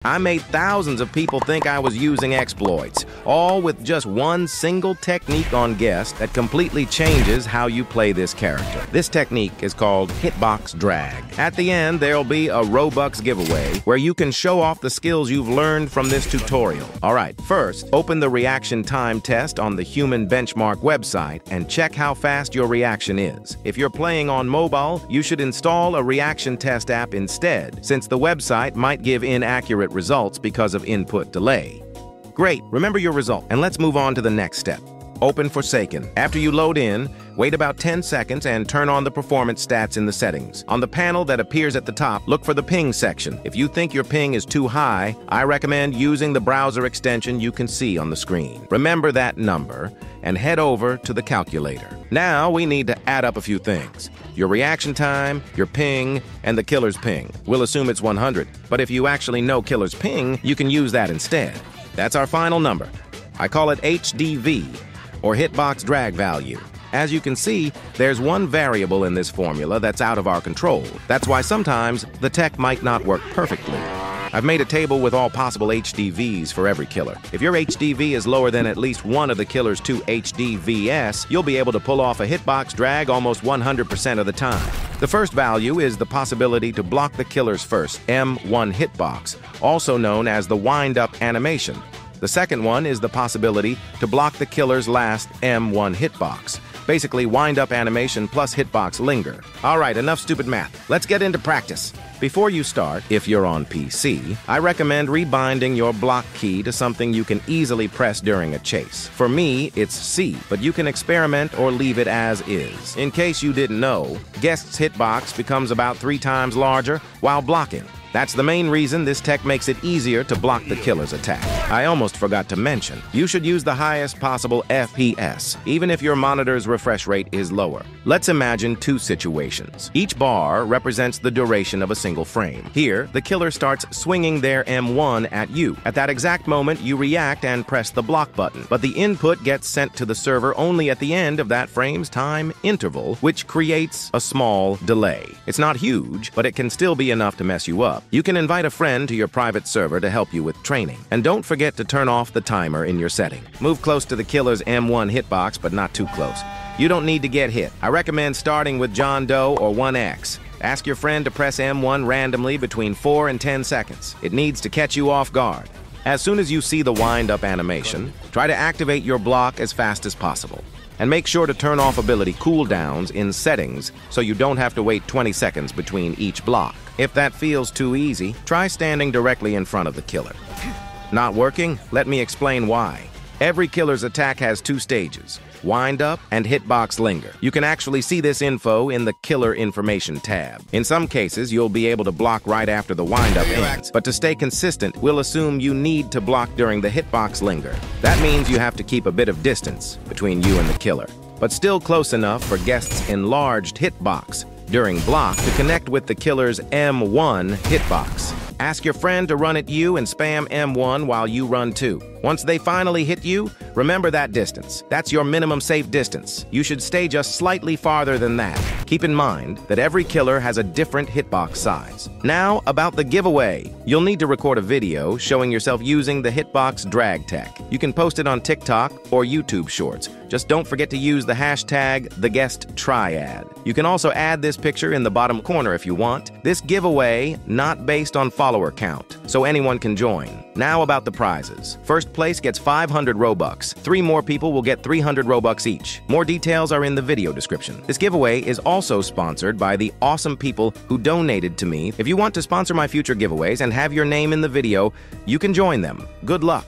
I made thousands of people think I was using exploits, all with just one single technique on guest that completely changes how you play this character. This technique is called hitbox drag. At the end, there'll be a Robux giveaway where you can show off the skills you've learned from this tutorial. All right, first, open the reaction time test on the Human Benchmark website and check how fast your reaction is. If you're playing on mobile, you should install a reaction test app instead, since the website might give inaccurate results because of input delay. Great, remember your result, and let's move on to the next step. Open Forsaken. After you load in, wait about 10 seconds and turn on the performance stats in the settings. On the panel that appears at the top, look for the ping section. If you think your ping is too high, I recommend using the browser extension you can see on the screen. Remember that number and head over to the calculator. Now we need to add up a few things. Your reaction time, your ping, and the killer's ping. We'll assume it's 100, but if you actually know killer's ping, you can use that instead. That's our final number. I call it HDV, or hitbox drag value. As you can see, there's one variable in this formula that's out of our control. That's why sometimes the tech might not work perfectly. I've made a table with all possible HDVs for every killer. If your HDV is lower than at least one of the killer's two HDVs, you'll be able to pull off a hitbox drag almost 100% of the time. The first value is the possibility to block the killer's first M1 hitbox, also known as the wind-up animation. The second one is the possibility to block the killer's last M1 hitbox. Basically, wind-up animation plus hitbox linger. All right, enough stupid math. Let's get into practice. Before you start, if you're on PC, I recommend rebinding your block key to something you can easily press during a chase. For me, it's C, but you can experiment or leave it as is. In case you didn't know, guest's hitbox becomes about 3 times larger while blocking. That's the main reason this tech makes it easier to block the killer's attack. I almost forgot to mention, you should use the highest possible FPS, even if your monitor's refresh rate is lower. Let's imagine 2 situations. Each bar represents the duration of a single frame. Here, the killer starts swinging their M1 at you. At that exact moment, you react and press the block button, but the input gets sent to the server only at the end of that frame's time interval, which creates a small delay. It's not huge, but it can still be enough to mess you up. You can invite a friend to your private server to help you with training. And don't forget to turn off the timer in your setting. Move close to the killer's M1 hitbox, but not too close. You don't need to get hit. I recommend starting with John Doe or 1X. Ask your friend to press M1 randomly between 4 and 10 seconds. It needs to catch you off guard. As soon as you see the wind-up animation, try to activate your block as fast as possible. And make sure to turn off ability cooldowns in settings so you don't have to wait 20 seconds between each block. If that feels too easy, try standing directly in front of the killer. Not working? Let me explain why. Every killer's attack has 2 stages, wind up and hitbox linger. You can actually see this info in the killer information tab. In some cases, you'll be able to block right after the wind up ends, but to stay consistent, we'll assume you need to block during the hitbox linger. That means you have to keep a bit of distance between you and the killer, but still close enough for guest's enlarged hitbox during block to connect with the killer's M1 hitbox. Ask your friend to run at you and spam M1 while you run too. Once they finally hit you, remember that distance. That's your minimum safe distance. You should stay just slightly farther than that. Keep in mind that every killer has a different hitbox size. Now, about the giveaway. You'll need to record a video showing yourself using the hitbox drag tech. You can post it on TikTok or YouTube Shorts. Just don't forget to use the hashtag #TheGuestTriad. You can also add this picture in the bottom corner if you want. This giveaway, not based on follower count, so anyone can join. Now about the prizes. First place gets 500 Robux. 3 more people will get 300 Robux each. More details are in the video description. This giveaway is also sponsored by the awesome people who donated to me. If you want to sponsor my future giveaways and have your name in the video, you can join them. Good luck.